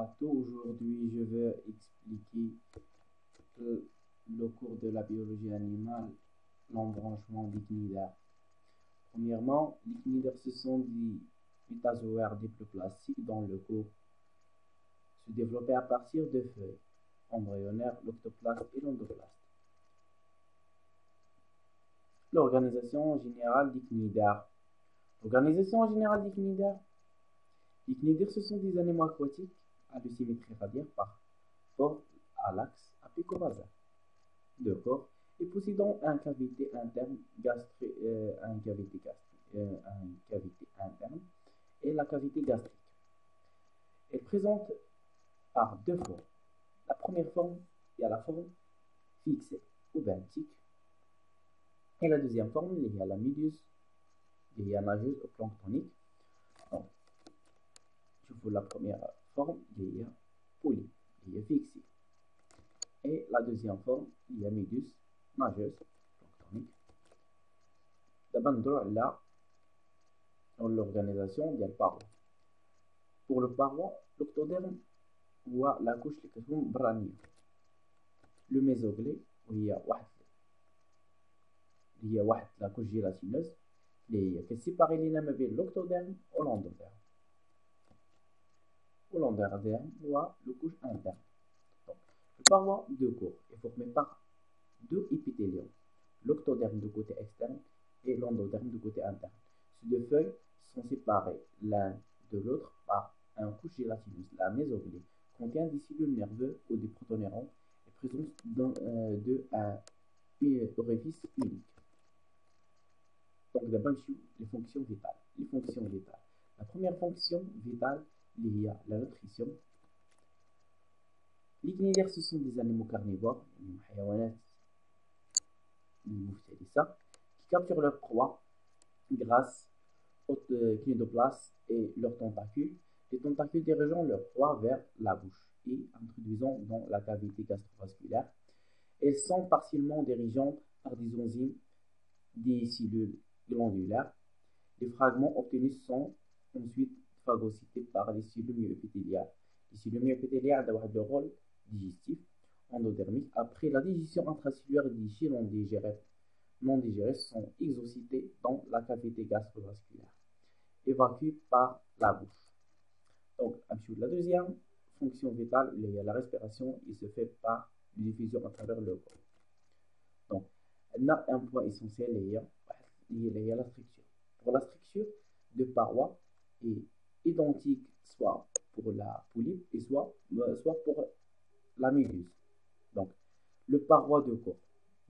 à tous. Aujourd'hui, je vais expliquer le cours de la biologie animale, l'embranchement des cnidaires. Premièrement, les cnidaires, ce sont des métazoaires diploplastiques dont le corps se développait à partir de feuilles embryonnaires, l'octoplaste et l'endoplaste. L'organisation générale des cnidaires. L'organisation générale des cnidaires. Les cnidaires, ce sont des animaux aquatiques à de symétrie radiaire par rapport à l'axe apico-basal de corps et possédant une cavité interne interne et la cavité gastrique. Elle présente par deux formes. La première forme, il y a la forme fixée ou benthique. Et la deuxième forme, il y a la méduse, il y a nageuse ou planctonique. Donc, je vous la première forme, il y a polype, il y a fixée. Et la deuxième forme, il y a méduse, nageuse, planctonique. D'abord, là, dans l'organisation, il y a le paroi. Pour le paroi, l'octoderme voit la couche qui est branière. Le mésoglé, il y a la couche gélatineuse qui sépare les names de l'octoderme ou l'endoderme. L'endoderme voit la couche interne. Donc, le paroi de corps est formé par deux épithéliums, l'octoderme du côté externe et l'endoderme du côté interne. Ces deux feuilles sont séparées l'un de l'autre par une couche gélatineuse. La mésoglée contient des cellules nerveuses ou des protoneurones et présente d'un orifice unique. Donc, d'abord, les fonctions vitales. Les fonctions vitales. La première fonction vitale, il y a la nutrition. Les cnidaires, ce sont des animaux carnivores, qui capturent leur proie grâce aux cnidoplastes et leurs tentacules. Les tentacules dirigeant leur proie vers la bouche et introduisant dans la cavité gastrovasculaire. Elles sont partiellement dirigées par des enzymes des cellules glandulaires. Les fragments obtenus sont ensuite phagocytés par les cellules myoépithéliales. Les cellules myoépithéliales ont un rôle digestif endodermique. Après la digestion intracellulaire des déchets non digérés sont exocytés dans la cavité gastrovasculaire, évacués par la bouche. Donc, la deuxième fonction vitale, il y a la respiration, il se fait par diffusion à travers le corps. Donc, on a un point essentiel, il y a la structure. Pour la structure de paroi est identique soit pour la polype et soit pour la méduse. Donc, le paroi de corps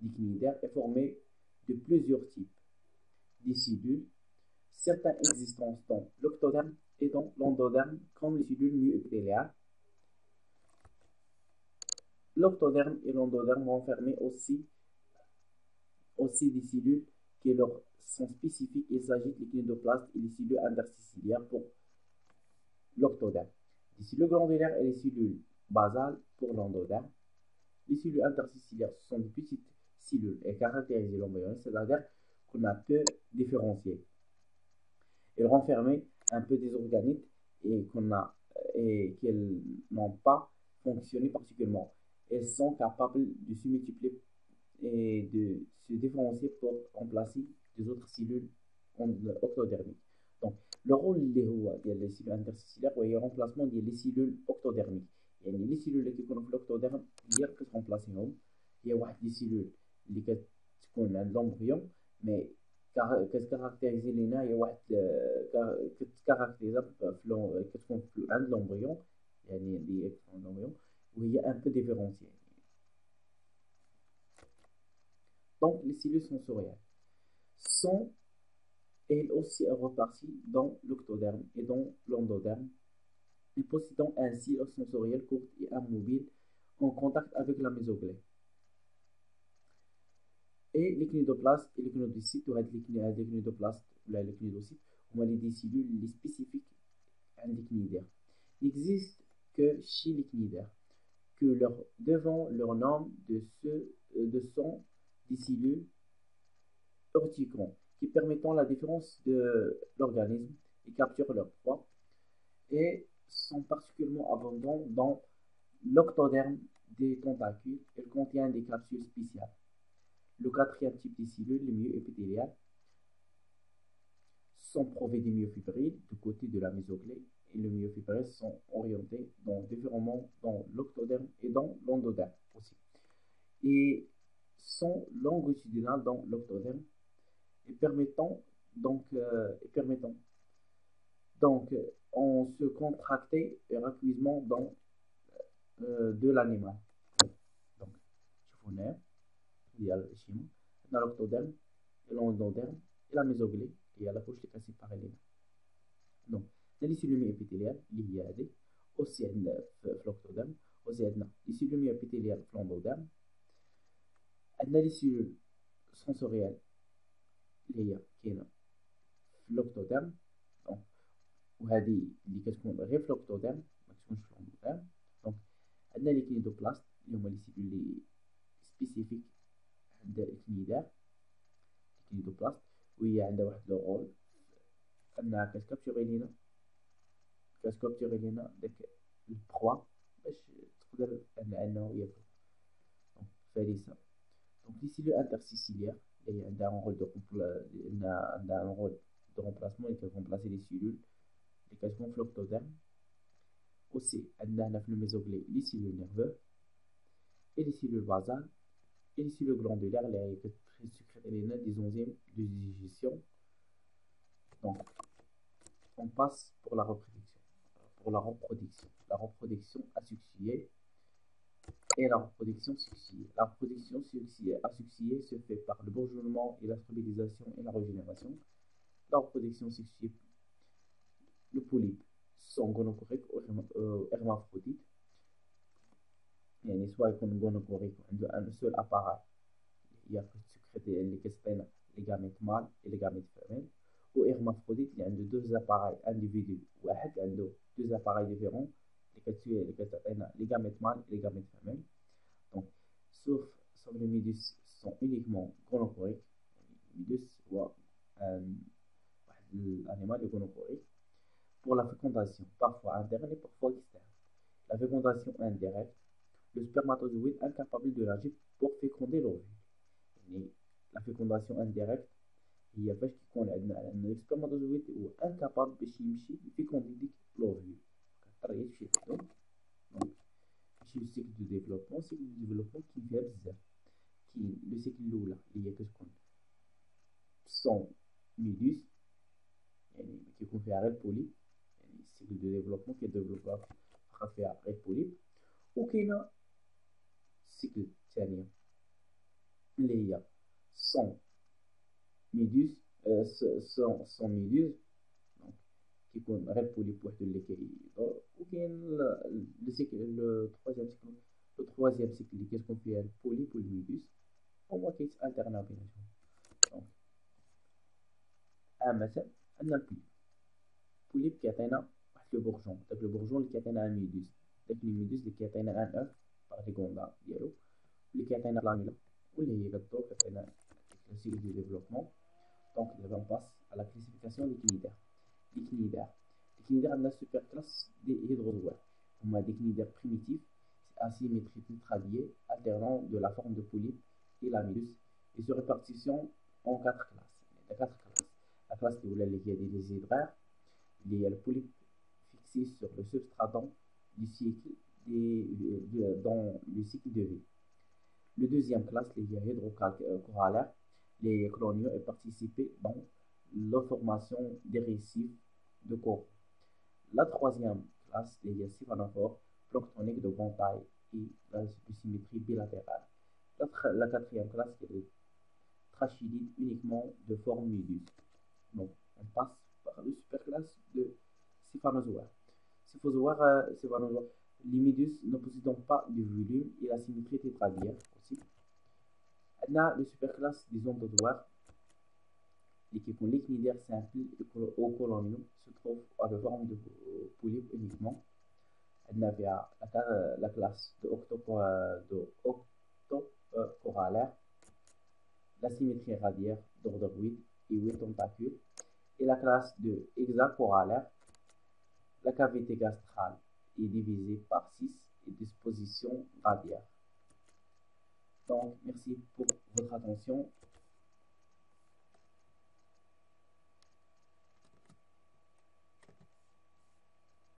des cnidaires est formé de plusieurs types. Des cellules, certaines existences dans l'octoderme et dans l'endoderme, comme les cellules myoépithéliales. L'octoderme et l'endoderme vont former aussi des cellules qui leur sont spécifiques. Il s'agit des cnidoplastes et les cellules interstitiaires pour l'octoderme. Les cellules glandulaires et les cellules basales pour l'endoderme. Les cellules interstitiaires sont des petites cellules et caractérisées l'embryon, c'est-à-dire qu'on a peu différencié. Elles renferment un peu des organites et qu'elles n'ont pas fonctionné particulièrement. Elles sont capables de se multiplier et de se différencier pour remplacer des autres cellules octodermiques. Donc, le rôle des cellules interstitiaires est le remplacement des cellules octodermiques. Et les cellules qui connaissent l'octoderme, il y a que remplacer. Il y a des cellules qui sont l'embryon, mais qu'est-ce caractérise les nains, il y a que caractérise l'embryon, où il y a un peu différencié. Donc, les cellules sensorielles sont elles aussi reparties dans l'octoderme et dans l'endoderme, et possédant un cil sensoriel court et immobile en contact avec la mésoglée. Et les cnidoplastes et les cnidocytes, ou les cnidoplastes ou les cnidocytes, on a des cellules spécifiques des cnidaires. Il n'existe que chez les cnidaires que devant leur nom sont des cellules urticants qui permettent la différence de l'organisme et capturent leur proie et sont particulièrement abondants dans l'octoderme des tentacules. Elles contiennent des capsules spéciales. Le quatrième type de cellules, les myoépithéliales, sont provées des myofibrils du côté de la mésoglée, et les myofibrils sont orientés différemment dans l'octoderme et dans l'endoderme aussi. Et sont longitudinales dans l'octoderme et permettant on se contracter rapidement de l'animal. Donc, chiffonnaire, il y a le schéma, dans l'octoderme, et l'endoderme, et la mésoglée, et à la couche qui est séparée les mains. Donc, dans les cellules épithéliales, il y a des aussi l'octoderme, aussi les cellules épithéliales l'endoderme, les cellules sensorielles, il y a l'octoderme, donc, وهذه اللي كتكون غير في l'octoderme ما كتكونش في l'endoderme. Donc, عندنا لي كينيدوبلاست اللي هما لي سيلول لي سبيسيفيك عند الكنيدار الكنيدوبلاست، وهي عندها واحد لو رول انها كتكابتوري لينا داك البخوا باش تقدر انه ياكل. دونك فريسه. دونك لي سيلول انترسيسيليير اللي عندها un rôle عندها un rôle de remplacement اللي كترمبلاسي لي سيلول اللي كتكون في l'octoderme. aussi عندنا هنا في الميزوغلي لي سيلول نيرفeux et les cellules basales et les cellules glandulaires اللي كتسكري لنا des enzymes de digestion. Donc on passe pour la reproduction asexuée et la reproduction sexuée. La reproduction asexuée se fait par le bourgeonnement et la stabilisation et la régénération. La reproduction sexuée, le polype sont gonocoriques ou hermaphrodites. يعني سواء يكون gonocorique عنده un seul appareil يسكري اللي كتعطينا les gamètes mâles et les gamètes femelles, ou hermaphrodite اللي عنده deux appareils individuels واحد عنده deux appareils différents اللي كتعطينا les gamètes mâles et les gamètes femelles. Donc sauf les médus sont uniquement gonocoriques. Les médus هو واحد الانيمال gonocorique. Pour la fécondation, parfois interne et parfois externe. La fécondation indirecte, le spermatozoïde incapable de l'agir pour féconder l'ovule. La fécondation indirecte هي فاش كيكون عندنا le spermatozoïde هو incapable باش يمشي يفيكوندي ديك l'ovule. كتضطر غير تمشي للدم. دونك ماشي لو سيكل دو ديفلوبمون، سيكل دو ديفلوبمون كاين فيها بزاف. كاين لو سيكل الاولى اللي هي كتكون سون ميدوس، يعني كيكون فيها غير البوليب، يعني السيكل دو ديفلوبمون كيديفلوبا فقط فيها غير البوليب. وكاينه السيكل الثانيه اللي هي سون ميدوس، سون ميدوس دونك كيكون غير البوليب بوحدو اللي كيدور. وكاين لو سيكل لو تروازيام سيكل اللي كتكون فيها البوليب والميدوس هما كيتالترناو بيناتهم. دونك مثلا عندنا البوليب كيعطينا واحد لو بورجون، داك لو بورجون اللي كيعطينا ان ميدوس، داك الميدوس اللي كيعطينا ان اوف باغ لي غوندا ديالو، اللي كيعطينا لاميلا واللي هي كدور كتعطينا le cycle de développement. Donc, on passe à la classification des cnidaires. Les cnidaires ont la superclasse des hydrozoaires. On a des cnidaires primitifs, asymétriques radiés, alternant de la forme de polype et l'amylus, et se répartissant en 4 classes. Il y a 4 classes. La classe qui est des désidraires, il y a le polype fixé sur le substratum du cycle dans le cycle de vie. Le deuxième classe, les hydrocoralaires, les chloniaux et participer dans la formation des récifs de coraux. La troisième classe, les sylvanophores, planctoniques de grande taille et de symétrie bilatérale. La quatrième classe, les trachylides uniquement de forme méduse. Donc, on passe par la superclasse de sylvanozoaires. Les méduses ne possédent pas de volume et la symétrie tétradière aussi. On a le superclasse des ontozoaires, qui sont les cnidaires simples au coloniaux, se trouvent à la forme de polype uniquement. On a la classe de octocoralaire, la symétrie radiaire d'ordre 8 et 8 tentacules, et la classe de hexacoralaire, la cavité gastrale est divisée par 6 et disposition radiaire. Donc, merci pour votre attention.